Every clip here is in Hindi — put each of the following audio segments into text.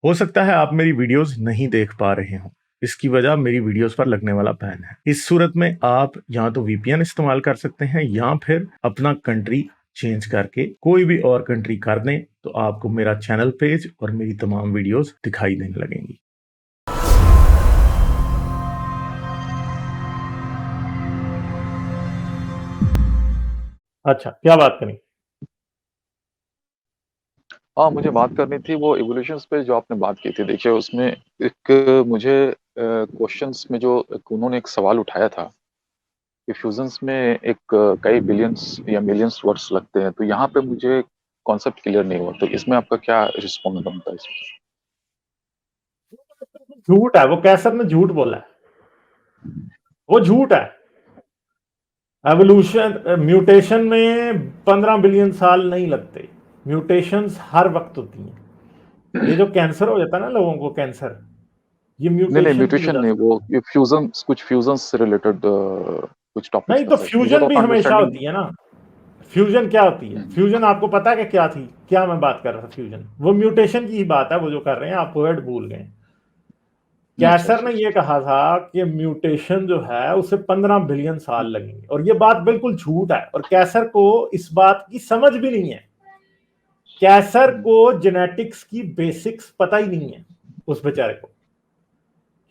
हो सकता है आप मेरी वीडियोस नहीं देख पा रहे हो। इसकी वजह मेरी वीडियोस पर लगने वाला बैन है। इस सूरत में आप या तो वीपीएन इस्तेमाल कर सकते हैं या फिर अपना कंट्री चेंज करके कोई भी और कंट्री कर दें, तो आपको मेरा चैनल पेज और मेरी तमाम वीडियोस दिखाई देने लगेंगी। अच्छा, क्या बात करें? हाँ, मुझे बात करनी थी वो इवोल्यूशंस पे जो आपने बात की थी। देखिए उसमें एक मुझे क्वेश्चंस में जो उन्होंने एक सवाल उठाया था कि फ्यूजन्स में एक कई बिलियंस या मिलियंस वर्ड्स लगते हैं, तो यहाँ पे मुझे कॉन्सेप्ट क्लियर नहीं हुआ। तो इसमें आपका क्या रिस्पॉन्स बनता है इसमें? झूठ है, वो कैसर ने झूठ बोला है, वो झूठ है। एवोल्यूशन म्यूटेशन में 15 बिलियन साल नहीं लगते। म्यूटेशंस हर वक्त होती हैं। ये जो कैंसर हो जाता है ना लोगों को, कैंसर, ये नहीं नहीं, म्यूटेशन की म्यूटेशन वजह नहीं, से वो होता है। ये फ्यूजन, कुछ फ्यूजन से रिलेटेड कुछ टॉपिक्स नहीं था तो सर, मुझे फ्यूजन तो भी अपना हमेशा अंडरस्टैंडिंग। होती है ना। फ्यूजन क्या होती है? फ्यूजन आपको पता है कि क्या थी, क्या मैं बात कर रहा था? फ्यूजन वो म्यूटेशन की ही बात है, वो जो कर रहे हैं आप वर्ड भूल गए। अच्छा कैसर अच्छा ने अच्छा। ये कहा था कि म्यूटेशन जो है उसे 15 बिलियन साल लगेंगे, और ये बात बिल्कुल झूठ है, और कैसर को इस बात की समझ भी नहीं है। कैसर को जेनेटिक्स की बेसिक्स पता ही नहीं है, उस बेचारे को।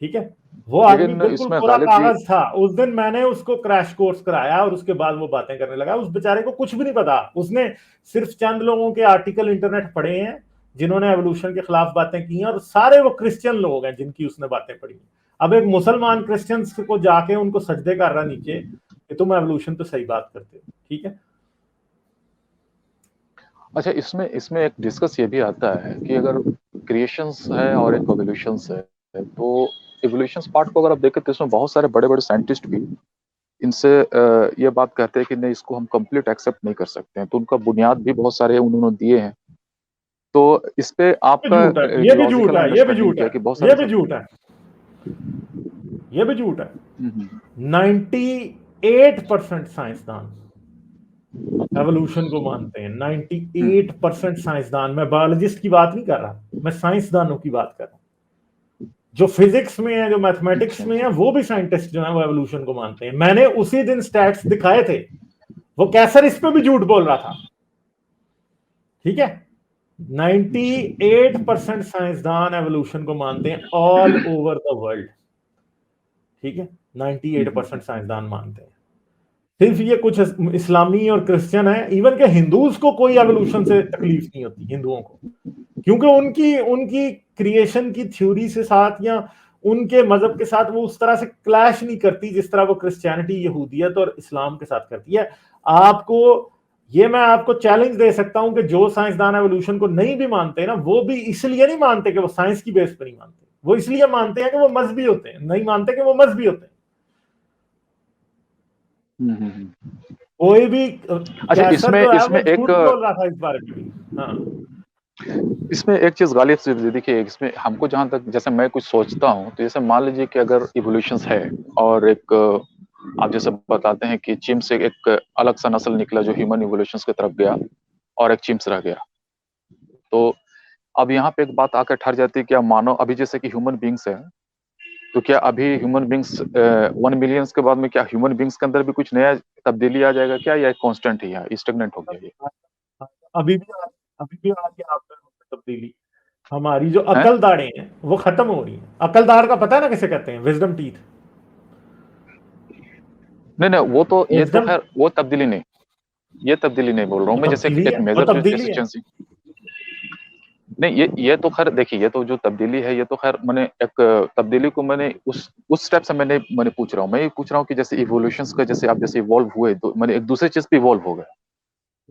ठीक है, वो आदमी लेकिन बिल्कुल इसमें कोरा गालिब जी। कागज था। उस दिन मैंने उसको क्रैश कोर्स कराया और उसके बाद वो बातें करने लगा। उस बेचारे को कुछ भी नहीं पता। उसने सिर्फ चंद लोगों के आर्टिकल इंटरनेट पढ़े हैं जिन्होंने एवोल्यूशन के खिलाफ बातें की हैं, और सारे वो क्रिश्चियन लोग हैं जिनकी उसने बातें पढ़ी। अब एक मुसलमान क्रिश्चियंस को जाके उनको सजदे कर रहा नीचे कि तुम एवोल्यूशन तो सही बात करते हो। ठीक है, अच्छा, इसमें इसमें एक डिस्कस ये भी आता है कि अगर क्रिएशंस है और एक एवोल्यूशंस है, तो एवोल्यूशंस पार्ट को अगर आप देखें तो इसमें बहुत सारे बड़े बड़े साइंटिस्ट भी इनसे ये बात कहते हैं कि नहीं, इसको हम कंप्लीट एक्सेप्ट नहीं कर सकते हैं। तो उनका बुनियाद भी बहुत सारे उन्होंने दिए हैं। तो इस पे ये आपका झूठ है, ये भी झूठ लॉजिकल है, ये भी अंडरस्टैंडिंग झूठ क्या है, है कि बहुत ये सारे भी सब। झूठ है, ये भी झूठ है। हम्म। 98% साइंसदान एवोल्यूशन को मानते हैं। हम्म। 98% साइंसदान, मैं बायोलॉजिस्ट की बात नहीं कर रहा, मैं साइंसदानों की बात कर रहा हूं। जो फिजिक्स में है, जो मैथमेटिक्स अच्छा में है, अच्छा। वो भी साइंटिस्ट जो है वो एवोल्यूशन को मानते हैं। मैंने उसी दिन स्टैट्स दिखाए थे। वो कैसर इस पे भी झूठ बोल रहा था। ठीक है, अच्छा 98% साइंसदान एवोल्यूशन को मानते हैं ऑल ओवर द वर्ल्ड। ठीक है, 98% साइंसदान मानते हैं। सिर्फ ये कुछ इस्लामी और क्रिश्चियन है, इवन के हिंदूज को कोई एवोल्यूशन से तकलीफ नहीं होती, हिंदुओं को, क्योंकि उनकी उनकी क्रिएशन की थ्योरी से साथ या उनके मजहब के साथ वो उस तरह से क्लैश नहीं करती जिस तरह वो क्रिश्चियनिटी, यहूदियत और इस्लाम के साथ करती है। आपको ये मैं आपको चैलेंज दे सकता हूं कि जो साइंसदान एवोल्यूशन को नहीं भी मानते ना, वो भी इसलिए नहीं मानते कि वो साइंस की बेस पर नहीं मानते, वो इसलिए मानते हैं कि वो मजहबी होते हैं, नहीं मानते कि वो मजहबी होते हैं। कोई भी अच्छा, कैसर इसमें जो है इसमें वो एक झूठ बोल रहा था इस बारे में भी। हाँ, इसमें एक चीज गालिब से देखिए, इसमें हमको जहां तक जैसे मैं कुछ सोचता हूँ, तो जैसे मान लीजिए कि अगर इवोल्यूशंस है और एक आप जैसे बताते हैं कि चिम्प से एक अलग सा नस्ल निकला जो ह्यूमन इवोल्यूशंस की तरफ गया और एक चिम्प्स रह गया। तो अब यहाँ पे एक बात आकर ठहर जाती है, क्या मानव अभी जैसे कि ह्यूमन बींग्स है, तो क्या अभी ह्यूमन बींग्स 1 मिलियंस के बाद में क्या ह्यूमन बींग्स के अंदर भी कुछ नया तब्दीली आ जाएगा क्या, या कांस्टेंट ही है, स्टेगनेंट हो गया ये? अभी भी अभी भी आ रही है आप में तब्दीली। हमारी जो है? अकल दाढ़ें हैं वो खत्म हो रही हैं। अकल दाढ़ का पता है ना किसे कहते हैं? Wisdom teeth. नहीं नहीं, वो तो ये तो विजडम खैर वो तब्दीली नहीं, ये तब्दीली नहीं बोल रहा हूँ वो मैं, जैसे तब्दीली एक है, वो मेजर जो तब्दीली है। एफिशिएंसी। नहीं, ये तो खैर देखिए, ये तो जो तब्दीली है, ये तो खैर मैंने एक तब्दीली को मैंने उस स्टेप से मैंने पूछ रहा हूँ। मैं ये पूछ रहा हूँ कि जैसे इवोल्यूशंस का जैसे आप जैसे इवॉल्व हुए, तो मैंने एक दूसरे चीज पे इवॉल्व हो गए,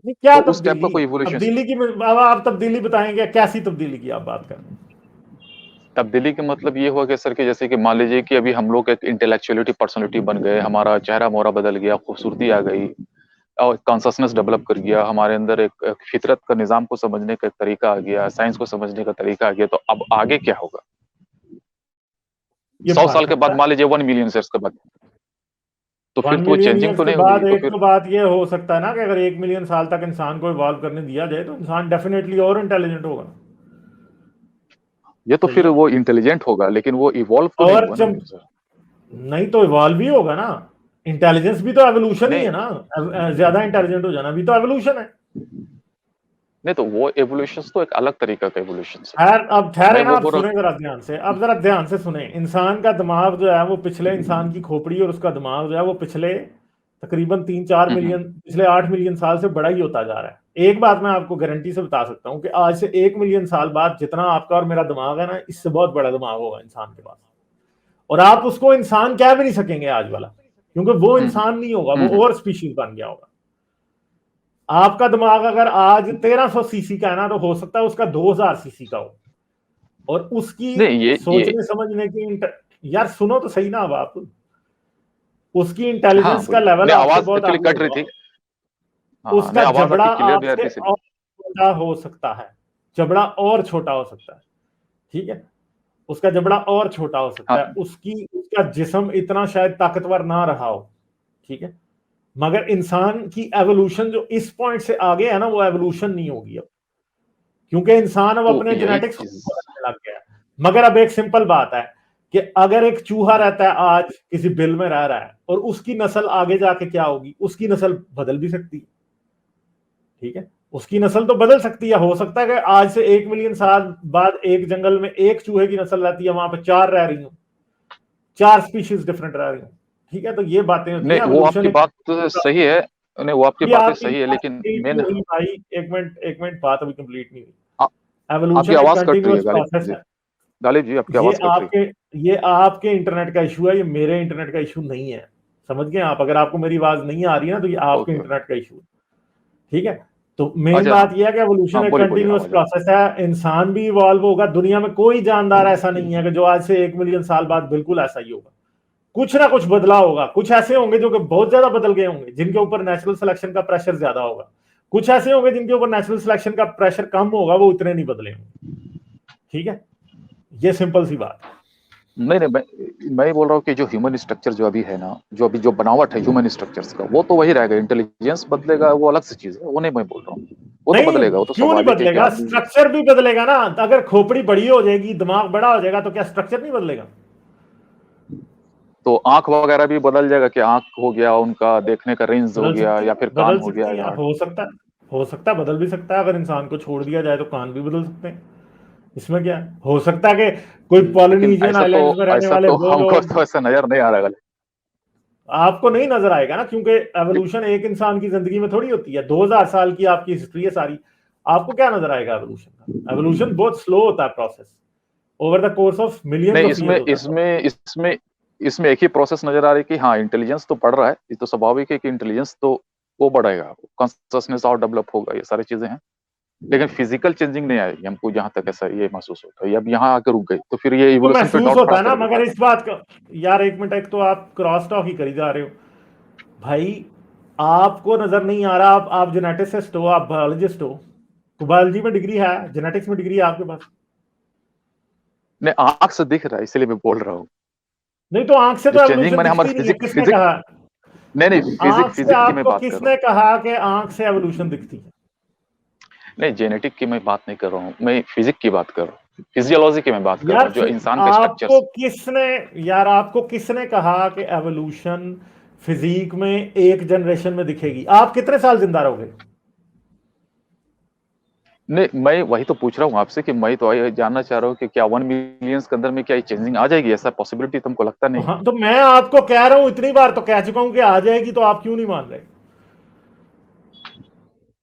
नहीं, क्या तो उस टाइप का तब्दीली? कोई इवोल्यूशन। तब्दीली की अब आप तब्दीली बताएंगे, कैसी तब्दीली की आप बात कर रहे हैं? तब्दीली का मतलब ये हुआ कि सर कि जैसे कि मान लीजिए कि अभी हम लोग एक इंटेलेक्चुअलिटी पर्सनैलिटी बन गए, हमारा चेहरा मोहरा बदल गया, खूबसूरती आ गई और कॉन्शसनेस डेवलप कर गया, हमारे अंदर एक फितरत का निजाम को समझने का एक तरीका आ गया, साइंस को समझने का तरीका आ गया। तो अब आगे क्या होगा ये 100 साल बढ़ के बाद, सकता है। मान लीजिए 1 मिलियन ईयर्स के बाद, तो फिर 1 तो वो मिलियन चेंजिंग ईयर्स तो के नहीं होगी बाद तो एक फिर। तो बात ये हो सकता है ना कि अगर 1 मिलियन साल तक इंसान को इवॉल्व करने दिया जाए तो इंसान डेफिनेटली और इंटेलिजेंट होगा। ये तो फिर वो इंटेलिजेंट होगा, लेकिन वो इवॉल्व तो नहीं और हुआ ना जब सर। नहीं तो इवॉल्व भी होगा ना, इंटेलिजेंस भी तो एवोल्यूशन ही नहीं है ना, ज्यादा इंटेलिजेंट हो जाना भी तो एवोल्यूशन है। नहीं, तो वो एवोल्यूशन तो एक अलग तरीका का एवोल्यूशन है। खैर अब ठहरे मैं ना, वो आप बोल रहा सुने जरा ध्यान से, अब जरा ध्यान से सुने। इंसान का दिमाग जो है वो पिछले इंसान की खोपड़ी और उसका दिमाग जो है वो पिछले तकरीबन 3-4 मिलियन, पिछले 8 मिलियन साल से बड़ा ही होता जा रहा है। एक बात मैं आपको गारंटी से बता सकता हूँ कि आज से 1 मिलियन साल बाद जितना आपका और मेरा दिमाग है ना, इससे बहुत बड़ा दिमाग होगा इंसान के पास। और आप उसको इंसान कह भी नहीं सकेंगे आज वाला, क्योंकि वो इंसान नहीं होगा, वो और स्पीशीज बन गया होगा। आपका दिमाग अगर आज 1300 सीसी का है ना, तो हो सकता है उसका 2000 सीसी का हो। और उसकी नहीं, ये सोचने समझने की यार सुनो तो सही ना, अब आप उसकी हाँ इंटेलिजेंस का बोलिए, लेवल नहीं आपसे आवाज बहुत एक्चुअली आगे कट रही होगा। थी। हाँ, उसका नहीं आवाज जबड़ा आपकी क्लियर नहीं आ रही आपसे थी इसलिए। और छोटा हो सकता है, जबड़ा और छोटा हो सकता है, ठीक है, उसका जबड़ा और छोटा हो सकता हाँ है, उसका जिस्म इतना शायद ताकतवर ना रहा हो, ठीक है। मगर इंसान की एवोल्यूशन जो इस पॉइंट से आगे है ना, वो एवोल्यूशन नहीं होगी अब, क्योंकि इंसान अब तो अपने यही जेनेटिक्स को चीज। बदलने लग गया है। मगर अब एक सिंपल बात है कि अगर एक चूहा रहता है आज किसी बिल में रह रहा है, और उसकी नस्ल आगे जाके क्या होगी, उसकी नस्ल बदल भी सकती है, ठीक है, उसकी नस्ल तो बदल सकती है। हो सकता है कि आज से 1 मिलियन साल बाद एक जंगल में एक चूहे की नस्ल रहती है, वहां पे 4 रह रही हूँ, 4 स्पीशीज डिफरेंट रह रही हूँ, ठीक है। तो ये बातें होती नहीं, है, वो एवोल्यूशन आपकी एक बात तो सही है। नहीं, वो आपकी भी बातें आपकी सही है, बात लेकिन कंप्लीट नहीं मेन हुई भाई। एक मिनट बात अभी कंप्लीट नहीं हुई। आ, आपकी एवोल्यूशन एक आवाज कट रही है कंटिन्यूअस गालिब प्रोसेस जी। है। गालिब जी, आपकी ये आवाज कट रही आपके ये आपके इंटरनेट का इशू है, ये मेरे इंटरनेट का इशू नहीं है। समझ गए आप? अगर आपको मेरी आवाज नहीं आ रही है ना, तो ये है। आपके ओके। इंटरनेट का इशू है, ठीक है। तो मेन अच्छा, हाँ बात यह है कि एवोल्यूशन हाँ, एक बोलिए बोलिए, कंटिन्यूअस आवाज आ प्रोसेस है। इंसान भी इवॉल्व होगा, दुनिया में कोई जानदार ऐसा नहीं है कि जो आज से 1 मिलियन साल बाद बिल्कुल ऐसा ही होगा। कुछ ना कुछ बदला होगा, कुछ ऐसे होंगे जो कि बहुत ज्यादा बदल गए होंगे, जिनके ऊपर नेचुरल सिलेक्शन का प्रेशर ज्यादा होगा। कुछ ऐसे होंगे जिनके ऊपर नेचुरल सिलेक्शन का प्रेशर कम होगा, वो उतने नहीं बदले होंगे, ठीक है। ये सिंपल सी बात है। नहीं नहीं, मैं ये बोल रहा हूँ कि जो ह्यूमन स्ट्रक्चर जो अभी है ना, जो अभी जो बनावट है ह्यूमन स्ट्रक्चर्स का, वो तो वही रहेगा। इंटेलिजेंस बदलेगा वो अलग सी चीज है, वो नहीं मैं बोल रहा हूँ। वो तो नहीं, बदलेगा, वो तो क्यों नहीं स्वाभाविक है कि बदलेगा? आदमी। स्ट्रक्चर भी बदलेगा ना। अगर खोपड़ी बड़ी हो जाएगी, दिमाग बड़ा हो जाएगा, तो क्या स्ट्रक्चर नहीं बदलेगा? तो आंख वगैरह भी बदल जाएगा कि आंख हो गया उनका, देखने का रेंज हो बदल गया, सकती या है, फिर कान बदल हो गया, सकती है, या। हो सकता है, हो सकता है, बदल भी सकता है। अगर इंसान को छोड़ दिया जाए तो कान भी बदल सकते हैं। इसमें क्या है? हो सकता है कि कोई लेकिन पॉलिनेशियन आइलैंड्स में रहने ऐसा वाले तो वो हमको लोग, तो ऐसा नजर नहीं आ रहा है। आपको नहीं नजर आएगा ना, क्योंकि एवोल्यूशन एक इंसान की जिंदगी में थोड़ी होती है। 2000 साल की आपकी हिस्ट्री है सारी, आपको क्या नजर आएगा एवोल्यूशन का? एवोल्यूशन बहुत स्लो होता है process, over the course of millions नहीं, ऑफ ईयर्स इसमें होता है। इसमें इसमें इसमें एक ही प्रोसेस नजर आ रही है कि हाँ, इंटेलिजेंस तो बढ़ रहा है, ये तो स्वाभाविक है कि इंटेलिजेंस तो वो बढ़ेगा, कॉन्शसनेस और डेवलप होगा, ये सारी चीजें हैं। लेकिन फिजिकल चेंजिंग नहीं आएगी हमको, जहां तक ऐसा ये महसूस होता है। ये अब यहाँ आकर रुक गई, तो फिर ये तो इवोल्यूशन पे महसूस डाउट होता खड़ा है ना, कर देता मगर है। इस बात का, यार एक मिनट, एक तो आप क्रॉस टॉक ही करी जा रहे हो भाई। आपको नजर नहीं आ रहा, आप जेनेटिसिस्ट हो, आप बायोलॉजिस्ट हो, तो बायोलॉजी में डिग्री है, जेनेटिक्स में डिग्री है आपके पास। नहीं, आंख से दिख रहा है, इसलिए मैं बोल रहा हूँ। नहीं तो आंख से जो तो चेंजिंग एवोल्यूशन मैंने दिखती हमारे नहीं है, फिजिक किसने फिजिक कहा? नहीं नहीं, आंख से फिजिक की मैं आपको बात कर रहा किसने कहा कि आंख से एवोल्यूशन दिखती है? हूँ। नहीं, जेनेटिक की मैं बात नहीं कर रहा हूँ, मैं फिजिक की बात कर रहा हूँ, फिजियोलॉजी की मैं बात कर रहा यार हूँ, जो इंसान का आपको स्ट्रक्चर। किसने यार आपको किसने कहा कि एवोल्यूशन फिजिक में एक जनरेशन में दिखेगी? आप कितने साल जिंदा रहोगे? नहीं, मैं वही तो पूछ रहा हूँ आपसे कि मैं तो ये जानना चाह रहा हूँ कि क्या 1 मिलियंस के अंदर में क्या चेंजिंग आ जाएगी? ऐसा पॉसिबिलिटी तुमको लगता नहीं? हाँ, तो मैं आपको कह रहा हूं, इतनी बार तो कह चुका हूं कि आ जाएगी, तो आप क्यों नहीं मान रहे?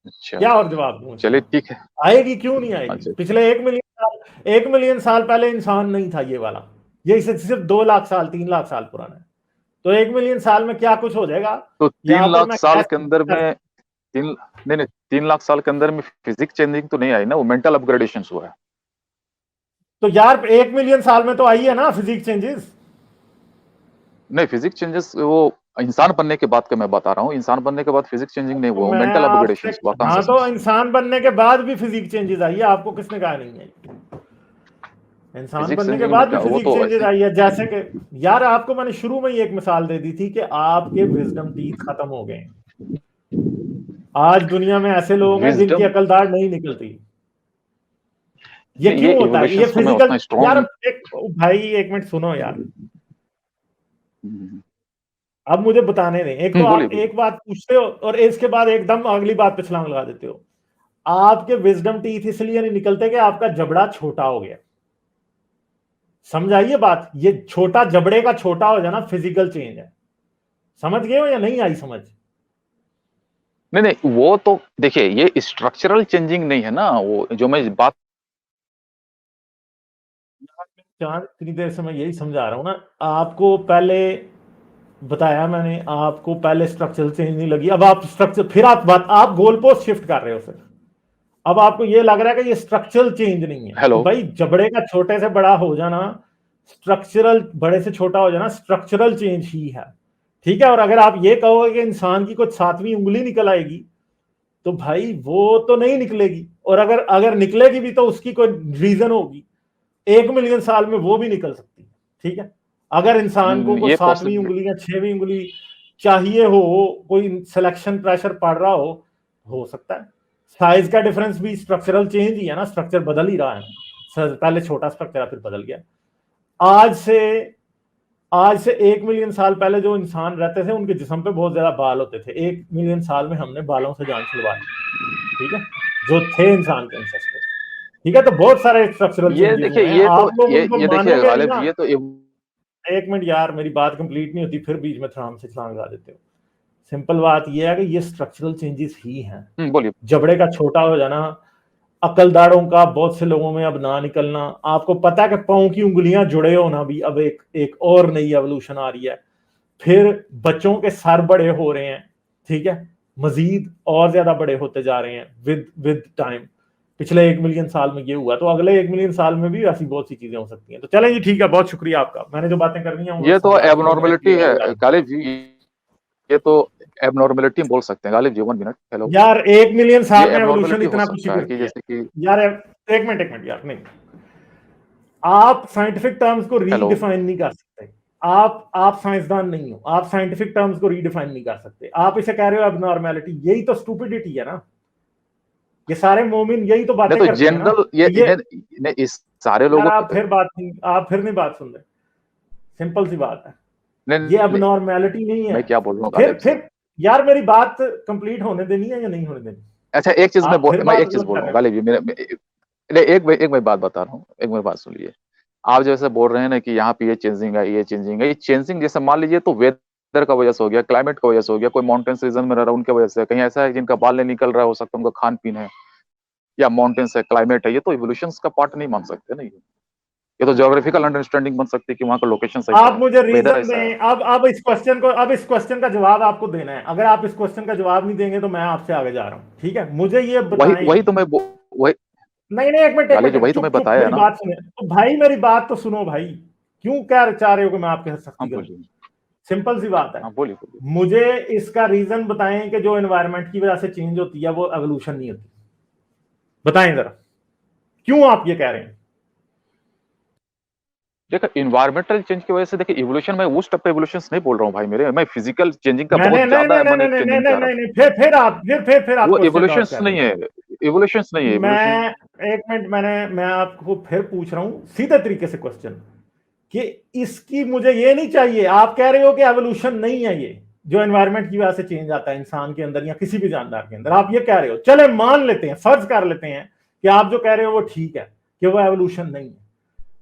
अच्छा, क्या और जवाब दूं चलिए इसका? ठीक है। आएगी, क्यों नहीं आएगी? अच्छा, पिछले 1 मिलियन साल, 1 मिलियन साल पहले इंसान नहीं था ये वाला। ये इसे सिर्फ 2 लाख साल, 3 लाख साल पुराना है। तो 1 मिलियन साल में क्या कुछ हो जाएगा, तो यहाँ तीन पर लाख मैं साल कह के अंदर सकता। में तीन नहीं नहीं, 3 लाख साल के अंदर में फिजिक्स चेंजिंग तो नहीं आई ना, वो मेंटल अपग्रेडेशन हुआ है। तो यार 1 मिलियन साल में तो आई है ना फिजिक्स चेंजेस। नहीं, फिजिक्स चेंजेस वो इंसान बनने के बाद का मैं बता रहा हूँ, इंसान बनने के बाद फिजिक्स चेंजिंग नहीं तो हुआ, वो मैं मेंटल आपसे, अपग्रेडेशन हुआ, हाँ, तो कॉन्सियसनेस। इंसान बनने के बाद भी फिजिक्स चेंजेस आई है, आपको किसने कहा नहीं आई? इंसान फिजिक्स बनने के चेंजिंग में बाद भी क्या, वो फिजिक्स तो चेंजेस ऐसे। आई है, जैसे कि यार आपको मैंने शुरू में ही एक मिसाल दे दी थी कि आपके विजडम टीथ खत्म हो गए हैं। आज दुनिया में ऐसे लोग हैं जिनकी विजडम अकल दाढ़ नहीं निकलती। ये क्यों होता है? ये evolutions को मैं फिजिकल उतना strong यार एक भाई एक मिनट सुनो यार, हम्म, अब मुझे बताने दें। एक तो बोलिए आप बोलिए। एक बात पूछते हो और इसके बाद एकदम अगली बात पे छलांग लगा देते हो। आपके विजडम टीथ इसलिए नहीं निकलते कि आपका जबड़ा छोटा हो गया। समझाइए बात, ये छोटा जबड़े का छोटा हो जाना फिजिकल चेंज है। समझ गए हो या नहीं आई समझ? नहीं नहीं, वो तो देखिए ये स्ट्रक्चरल चेंजिंग नहीं है ना, वो जो मैं बात चार इतनी देर से मैं यही समझा रहा हूं ना आपको। पहले बताया मैंने आपको, पहले स्ट्रक्चरल चेंज नहीं लगी, अब आप स्ट्रक्चर, फिर आप गोल पोस्ट शिफ्ट कर रहे हो सिर्फ। अब आपको ये लग रहा है कि ये स्ट्रक्चरल चेंज नहीं है। तो हेलो। भाई जबड़े का छोटे से बड़ा हो जाना स्ट्रक्चरल, बड़े से छोटा हो जाना स्ट्रक्चरल चेंज ही है। ठीक है, और अगर आप ये कहोगे कि इंसान की कुछ सातवीं उंगली निकल आएगी, तो भाई वो तो नहीं निकलेगी। और अगर अगर निकलेगी भी तो उसकी कोई रीजन होगी। 1 मिलियन साल में वो भी निकल सकती है। ठीक है, अगर इंसान को कोई ये सातवीं पॉसिबल। उंगली या छठवीं उंगली चाहिए हो, कोई सिलेक्शन प्रेशर पड़ रहा हो सकता है। साइज का डिफरेंस भी स्ट्रक्चरल चेंज ही है ना, स्ट्रक्चर बदल ही रहा है। पहले छोटा स्ट्रक्चर फिर बदल गया। आज से आज से 1 मिलियन साल पहले जो इंसान रहते थे उनके जिस्म पे बहुत ज्यादा बाल होते थे। 1 मिलियन साल में हमने बालों से जान छुड़वा ली। ठीक है, जो थे इंसान के एंसेस्टर। ठीक है, तो बहुत सारे स्ट्रक्चरल ये चेंजेस देखिए हुए हैं, ये तो आप लोग उनको ये देखिए मानोगे नहीं गालिब ना। जी, ये तो एक मिनट यार, मेरी बात कंप्लीट नहीं होती, फिर बीच में थ्राम से छलांग लगा देते हो। सिंपल बात यह है कि ये स्ट्रक्चरल चेंजेस ही हैं। बोलिए। जबड़े का छोटा हो जाना, अकलदारों का बहुत से लोगों में अब ना निकलना। आपको पता है कि पांव की उंगलियां जुड़े होना भी अब एक एक और नई एवोल्यूशन आ रही है। फिर बच्चों के सर बड़े हो रहे हैं। ठीक है, मजीद और ज्यादा बड़े होते जा रहे हैं विद टाइम। पिछले 1 मिलियन साल में ये हुआ, तो अगले 1 मिलियन साल में भी ऐसी बहुत सी चीजें हो सकती हैं। तो चलें जी, ठीक है, बहुत शुक्रिया आपका। मैंने जो बातें करनी है वो ये तो समझा दी है मैंने, एबनॉर्मेलिटी क्लियर है समझा दी। गालिब जी, ये तो एबनॉर्मेलिटी बोल सकते हैं गालिब जी। 1 मिनट, हेलो। यार 1 मिलियन ये साल में एवोल्यूशन एबनॉर्मेलिटी हो इतना कुछ ही सकता है कि करती है। जैसे कि यार एक मिनट यार, नहीं, आप साइंटिफिक टर्म्स को हेलो। रीडिफाइन नहीं कर सकते। आप साइंसदान नहीं हो, आप साइंटिफिक टर्म्स को रीडिफाइन नहीं कर सकते। आप इसे कह रहे हो एबनॉर्मेलिटी, यही तो स्टूपिडिटी है ना। ये सारे मोमिन यही तो नहीं बातें तो करते हैं ना। जनरल ये ये इस सारे यार लोगों आप फिर नहीं बात सुन रहे। सिंपल सी बात है, नहीं ये नहीं, एबनॉर्मेलिटी नहीं है। मैं क्या बोल रहा हूँ गालिब जी। फिर यार मेरी बात कंप्लीट होने देनी है या नहीं होने देनी? अच्छा एक चीज आप फिर मैं बात एक चीज गलत बोल कर रहा हूँ रहे हो। गालिब जी, नहीं, एक मैं बात बता रहा हूँ, एक मेरी बात सुन लीजिए। आप जैसे बोल रहे हैं ना कि यहाँ पे ये चेंजिंग है, ये चेंजिंग है, ये चेंजिंग जैसे मान लीजिए तो वेदर का वजह से हो गया, क्लाइमेट का वजह से हो गया, कोई माउंटेन्स रीजन में रह रहा है उनके वजह से, कहीं ऐसा है जिनका बाल नहीं निकल रहा है, हो सकता है उनका खान पीन है या माउंटेन्स है, क्लाइमेट है, ये तो इवोल्यूशन का पार्ट नहीं मान सकते ना। ये तो ज्योग्राफिकल अंडरस्टैंडिंग बन सकती है कि वहाँ का लोकेशन ऐसा आप है, मुझे वेदर रीजन ऐसा है। दें। अब इस क्वेश्चन का जवाब आपको देना है। अगर आप इस क्वेश्चन का जवाब नहीं देंगे तो मैं आपसे आगे जा रहा हूं। ठीक है, मुझे ये वही बताएं। वही तो मैं वही नहीं नहीं, गालिब जी, वही तो चुप मैं चुप, बताया है मेरी ना। बात सुने तो भाई, मेरी बात तो सुनो भाई। क्यों क्या चाह रहे हो कि मैं आपके साथ हाँ सख्ती करूं? बोलिए। सिंपल सी बात है, हाँ बोलिए बोलिए। मुझे इसका रीजन बताएं कि जो एनवायरनमेंट की वजह से चेंज होती है वो एवोल्यूशन नहीं होती। बताएं जरा, क्यों आप ये कह रहे हैं? देखो इन्वायरमेंटल चेंज की वजह से, देखिए इवोल्यूशन, मैं उस टाइप पे इवोल्यूशन नहीं बोल रहा हूँ भाई मेरे, मैं फिजिकल चेंजिंग का मैंने बहुत नहीं ज्यादा नहीं नहीं मैंने नहीं नहीं चेंजिंग नहीं कह रहा नहीं था। नहीं, फिर आप वो क्वेश्चन डॉज इवोल्यूशंस कर रहे नहीं हैं। है, इवोल्यूशंस नहीं है, इवोल्यूशन। मैं एक मिनट, मैं आपको फिर पूछ रहा हूं सीधे तरीके से क्वेश्चन, कि इसकी मुझे ये नहीं चाहिए। आप कह रहे हो कि एवोल्यूशन नहीं है ये, जो एनवायरनमेंट की वजह से चेंज आता है इंसान के अंदर या किसी भी जानदार के अंदर। आप ये कह रहे हो, चले मान लेते हैं, फर्ज कर लेते हैं कि आप जो कह रहे हो वो ठीक है, कि वो एवोल्यूशन नहीं है।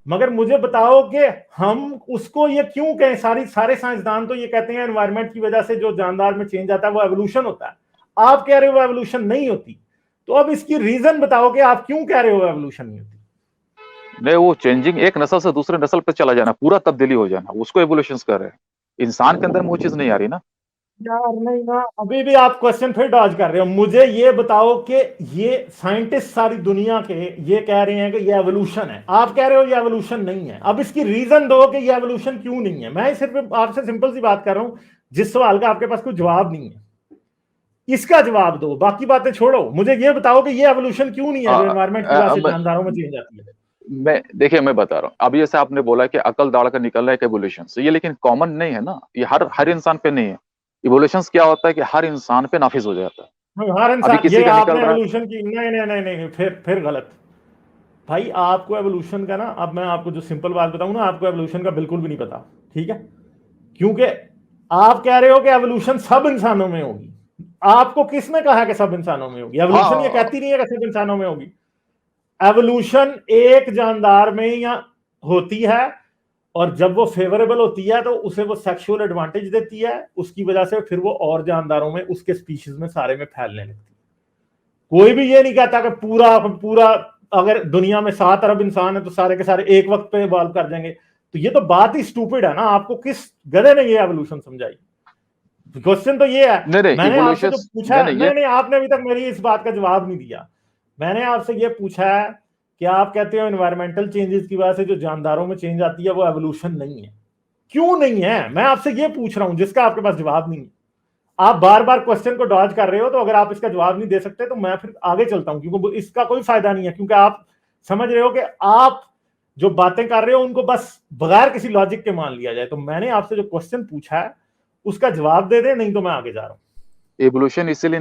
मगर मुझे बताओ कि हम उसको ये क्यों कहें? सारे साइंसदान तो ये कहते हैं एनवायरनमेंट की वजह से जो जानदार में चेंज आता है वो एवोल्यूशन होता है। आप कह रहे हो वो एवोल्यूशन नहीं होती। तो अब इसकी रीजन बताओ कि आप क्यों कह रहे हो एवोल्यूशन नहीं होती। नहीं, वो चेंजिंग एक नस्ल से दूसरे नस्ल पे चला जाना, पूरा तब्दीली हो जाना, उसको इवोल्यूशंस कर रहे हैं। इंसान के अंदर में वो चीज नहीं आ रही ना। यार नहीं ना, अभी भी आप क्वेश्चन फिर डॉज कर रहे हो। मुझे ये बताओ कि ये साइंटिस्ट सारी दुनिया के ये कह रहे हैं कि ये एवोल्यूशन है, आप कह रहे हो ये एवोल्यूशन नहीं है। अब इसकी रीजन दो कि ये एवोल्यूशन क्यों नहीं है। मैं सिर्फ आपसे सिंपल सी बात कर रहा हूं, जिस सवाल का आपके पास कोई जवाब नहीं है, इसका जवाब दो, बाकी बातें छोड़ो। मुझे ये बताओ कि ये एवोल्यूशन क्यों नहीं है जो एनवायरनमेंट की वजह से मैं जानदारों में चेंज आती है। देखिए मैं बता रहा हूँ, अभी जैसे आपने बोला कि अकल दाढ़ का निकल रहा है इवोल्यूशन से, ये लेकिन कॉमन नहीं है ना, ये हर इंसान पे नहीं है। इवोल्यूशंस क्या होता है कि हर इंसान पे नाफिज हो जाता है। हर अभी इंसान, किसी ये का निकल आपने रहा है। एवोल्यूशन की नहीं नहीं नहीं नहीं, फिर गलत। भाई आपको एवोल्यूशन का ना, अब मैं आपको जो सिंपल बात बताऊं ना, आपको एवोल्यूशन का बिल्कुल भी नहीं पता, ठीक है? क्योंकि आप कह रहे हो कि एवोल्यूशन सब इंसानों में होगी। आपको किसने कहा कि सब इंसानों में होगी? एवोल्यूशन ये हाँ कहती नहीं है कि सब इंसानों में होगी। एवोल्यूशन एक जानदार में या होती है, और जब वो फेवरेबल होती है तो उसे वो सेक्सुअल एडवांटेज देती है, उसकी वजह से फिर वो और जानदारों में, उसके स्पीशीज में, सारे में फैलने लगती है। कोई भी ये नहीं कहता कि पूरा पूरा अगर दुनिया में 7 अरब इंसान है तो सारे के सारे एक वक्त पे इवॉल्व कर जाएंगे। तो ये तो बात ही स्टूपिड है ना। आपको किस गधे ने ये एवोल्यूशन समझाई? क्वेश्चन तो ये है। नहीं नहीं मैंने आपसे इवोल्यूशन, जो पूछा है, नहीं ये नहीं नहीं, आपने अभी तक मेरी इस बात का जवाब नहीं दिया। मैंने आपसे ये पूछा है कि आप कहते हो एनवायरमेंटल चेंजेस की वजह से जो जानदारों में चेंज आती है वो एवोल्यूशन नहीं है। क्यों नहीं है? मैं आपसे ये पूछ रहा हूं जिसका आपके पास जवाब नहीं है। आप बार बार क्वेश्चन को डॉज कर रहे हो, तो अगर आप इसका जवाब नहीं दे सकते तो मैं फिर आगे चलता हूं, क्योंकि इसका कोई फायदा नहीं है। क्योंकि आप समझ रहे हो कि आप जो बातें कर रहे हो उनको बस बगैर किसी लॉजिक के मान लिया जाए। तो मैंने आपसे जो क्वेश्चन पूछा है उसका जवाब दे दे, नहीं तो मैं आगे जा रहा हूं। इवोल्यूशन इसलिए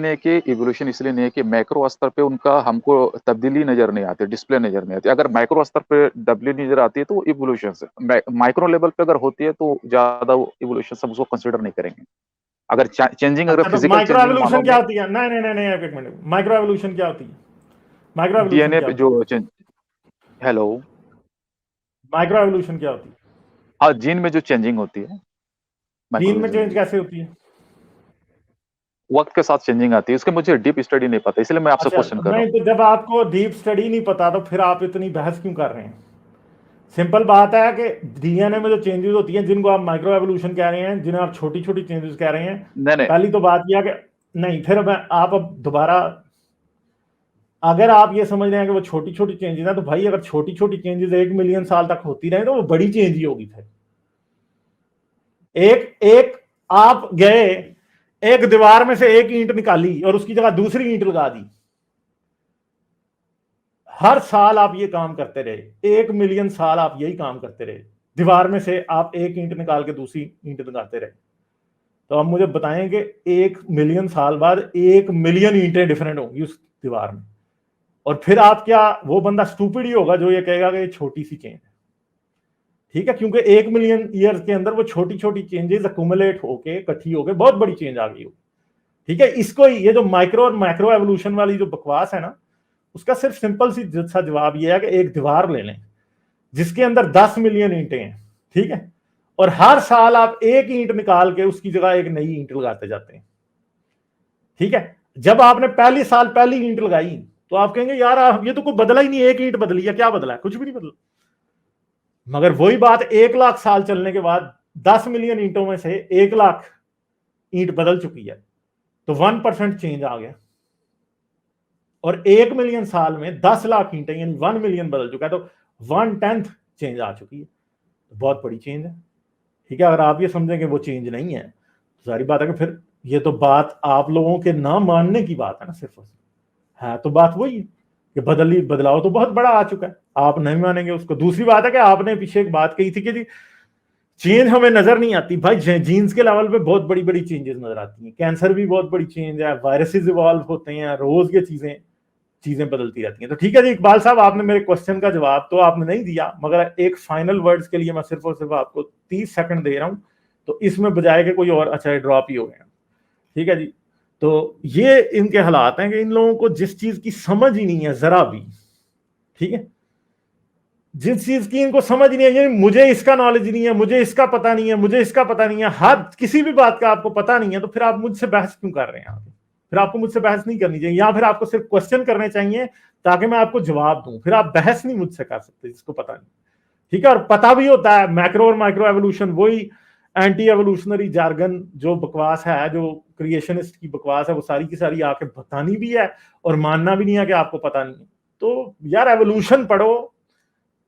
नहीं है कि मैक्रो स्तर पे उनका हमको तब्दीली नजर नहीं आती, डिस्प्ले नजर नहीं आती। अगर माइक्रो स्तर पे तब्दीली नजर आती है तो इवोल्यूशन से, माइक्रो लेवल पे अगर होती है तो ज्यादा इवोल्यूशन सब उसको कंसिडर नहीं करेंगे। अगर चेंजिंग, अगर अच्छा, तो फिजिकल माइक्रो चेंजिंग मानव एवोल्यूशन क्या में, होती है? नहीं नहीं नहीं नहीं, एक मिनट, माइक्रो एवोल्यूशन क्या होती है? माइक्रो एवोल्यूशन डीएनए क्या पे होती जो है? चेंज, हेलो, माइक्रो एवोल्यूशन क्या होती है? हाँ जीन में जो चेंजिंग होती है, जीन माइक्रो में चेंज चेंजिंग कैसे होती है? वक्त के साथ चेंजिंग आती है। इसके मुझे डीप स्टडी नहीं पता, इसलिए मैं आपसे अच्छा, क्वेश्चन कर रहा नहीं हूँ। तो जब आपको डीप स्टडी नहीं पता तो फिर आप इतनी बहस क्यों कर रहे हैं? सिंपल बात है कि डीएनए में जो चेंजेस होती हैं, जिनको आप माइक्रो एवोल्यूशन कह रहे हैं, जिन्हें आप छोटी छोटी चेंजेस कह रहे हैं, नहीं नहीं पहली तो बात यह कि नहीं, फिर मैं आप अब दोबारा, अगर आप ये समझ रहे हैं कि वो छोटी छोटी चेंजेस है, तो भाई अगर छोटी छोटी चेंजेस 1 मिलियन साल तक होती रहे तो वो बड़ी चेंज ही होगी। फिर एक एक आप गए, एक दीवार में से एक ईंट निकाली और उसकी जगह दूसरी ईंट लगा दी। हर साल आप ये काम करते रहे, 1 मिलियन साल आप यही काम करते रहे। दीवार में से आप एक ईंट निकाल के दूसरी ईंट लगाते रहे। तो आप मुझे बताएं कि 1 मिलियन साल बाद 1 मिलियन ईंटें डिफरेंट होंगी उस दीवार में। और फिर आप क्या, वो बंदा स्टूपिड ही होगा जो ये कहेगा कि ये छोटी सी चेंज है। ठीक है, क्योंकि 1 मिलियन ईयर्स के अंदर वो छोटी छोटी चेंजेस अकुमुलेट होके, इकट्ठी होके बहुत बड़ी चेंज आ गई हो। ठीक है, इसको ये जो माइक्रो और मैक्रो एवोल्यूशन वाली जो बकवास है ना, उसका सिर्फ सिंपल सी सा जवाब ये है कि एक दीवार ले लें जिसके अंदर 10 मिलियन ईंटें हैं, ठीक है, और हर साल आप एक ईंट निकाल के उसकी जगह एक नई ईंट लगाते जाते हैं। ठीक है, जब आपने पहली साल पहली ईंट लगाई तो आप कहेंगे यार ये तो कोई बदला ही नहीं, एक ईंट बदली है, क्या बदला है? कुछ भी नहीं बदला। मगर वही बात 1 लाख साल चलने के बाद 10 मिलियन ईंटों में से 1 लाख ईंट बदल चुकी है, तो 1% चेंज आ गया। और 1 मिलियन साल में 10 लाख ईंटें यानी 1 मिलियन बदल चुका है, तो 1/10 चेंज आ चुकी है। तो बहुत बड़ी चेंज है। ठीक है, अगर आप ये समझें कि वो चेंज नहीं है तो सारी बात है कि फिर ये तो बात आप लोगों के ना मानने की बात है ना, सिर्फ है तो बात वही है कि बदलाव तो बहुत बड़ा आ चुका है, आप नहीं मानेंगे उसको। दूसरी बात है कि आपने पीछे एक बात कही थी कि जी चेंज हमें नजर नहीं आती। भाई जीन्स के लेवल पे बहुत बड़ी बड़ी चेंजेस नजर आती हैं, कैंसर भी बहुत बड़ी चेंज है, वायरसेस इवॉल्व होते हैं, रोज ये चीजें चीजें बदलती रहती हैं। तो ठीक है जी इकबाल साहब, आपने मेरे क्वेश्चन का जवाब तो आपने नहीं दिया, मगर एक फाइनल वर्ड्स के लिए मैं सिर्फ और सिर्फ आपको 30 सेकंड दे रहा हूं, तो इसमें बजाय के कोई और, अच्छा ड्रॉप ही हो गया। ठीक है जी, तो ये इनके हालात हैं कि इन लोगों को जिस चीज की समझ ही नहीं है जरा भी, ठीक है, जिस चीज की इनको समझ नहीं है, ये मुझे इसका नॉलेज नहीं है, मुझे इसका पता नहीं है, मुझे इसका पता नहीं है, हर किसी भी बात का आपको पता नहीं है, तो फिर आप मुझसे बहस क्यों कर रहे हैं? आप फिर आपको मुझसे बहस नहीं करनी चाहिए, या फिर आपको सिर्फ क्वेश्चन करने चाहिए ताकि मैं आपको जवाब दूं। फिर आप बहस नहीं मुझसे कर सकते जिसको पता नहीं। ठीक है, और पता भी होता है मैक्रो और माइक्रो एवोल्यूशन, वही एंटी एवोल्यूशनरी जार्गन जो बकवास है, जो क्रिएशनिस्ट की बकवास है, वो सारी की सारी आके बतानी भी है और मानना भी नहीं है कि आपको पता नहीं है। तो यार एवोल्यूशन पढ़ो,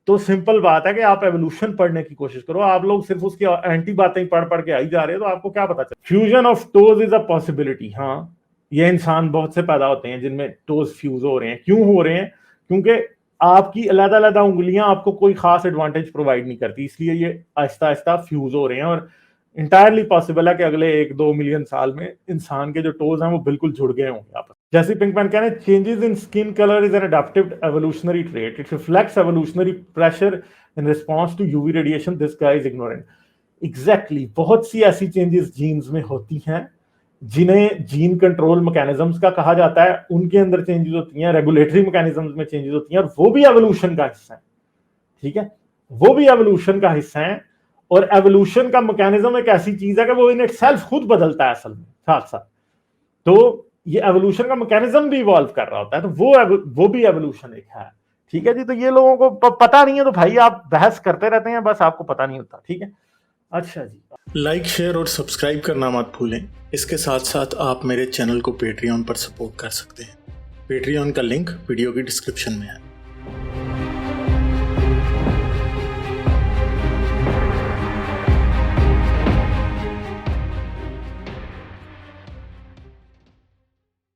तो सिंपल बात है कि आप एवोल्यूशन पढ़ने की कोशिश करो। आप लोग सिर्फ उसकी एंटी बातें पढ़ पढ़ के आई जा रहे हो, तो आपको क्या पता चला? Fusion of toes is a possibility. हाँ, ये इंसान बहुत से पैदा होते हैं जिनमें टोज फ्यूज हो रहे हैं। क्यों हो रहे हैं? क्योंकि आपकी अलग अलग उंगलियां आपको कोई खास एडवांटेज प्रोवाइड नहीं करती, इसलिए ये आहिस्ता आहिस्ता फ्यूज हो रहे हैं। और इंटायरली पॉसिबल है कि अगले 1-2 मिलियन साल में इंसान के जो टोज हैं वो बिल्कुल जुड़ गए होंगे आपस में। जैसे पिंकमैन कह रहे हैं, changes in skin colour is an adaptive evolutionary trait, it reflects evolutionary pressure in response to UV radiation, this guy is ignorant. Exactly, बहुत सी ऐसी चेंजेस जीन्स में होती हैं जिन्हें जीन कंट्रोल मैकेनिज्म्स का कहा जाता है, उनके अंदर चेंजेस होती हैं, रेगुलेटरी मैकेनिज्म्स में चेंजेस होती हैं, और वो भी एवोल्यूशन का हिस्सा है। ठीक है, वो भी एवोल्यूशन का हिस्सा है। और एवोल्यूशन का मैकेनिज्म एक ऐसी चीज है कि वो इन इटसेल्फ खुद बदलता है असल में साथ साथ। तो ये एवोल्यूशन का मैकेनिज्म भी इवॉल्व कर रहा होता है, तो वो भी एवोल्यूशन एक है। ठीक है जी, तो ये लोगों को पता नहीं है, तो भाई आप बहस करते रहते हैं, बस आपको पता नहीं होता। ठीक है, अच्छा जी, लाइक, शेयर और सब्सक्राइब करना मत भूलें। इसके साथ साथ आप मेरे चैनल को पेट्रियन पर सपोर्ट कर सकते हैं। पेट्रियन का लिंक वीडियो की डिस्क्रिप्शन में है।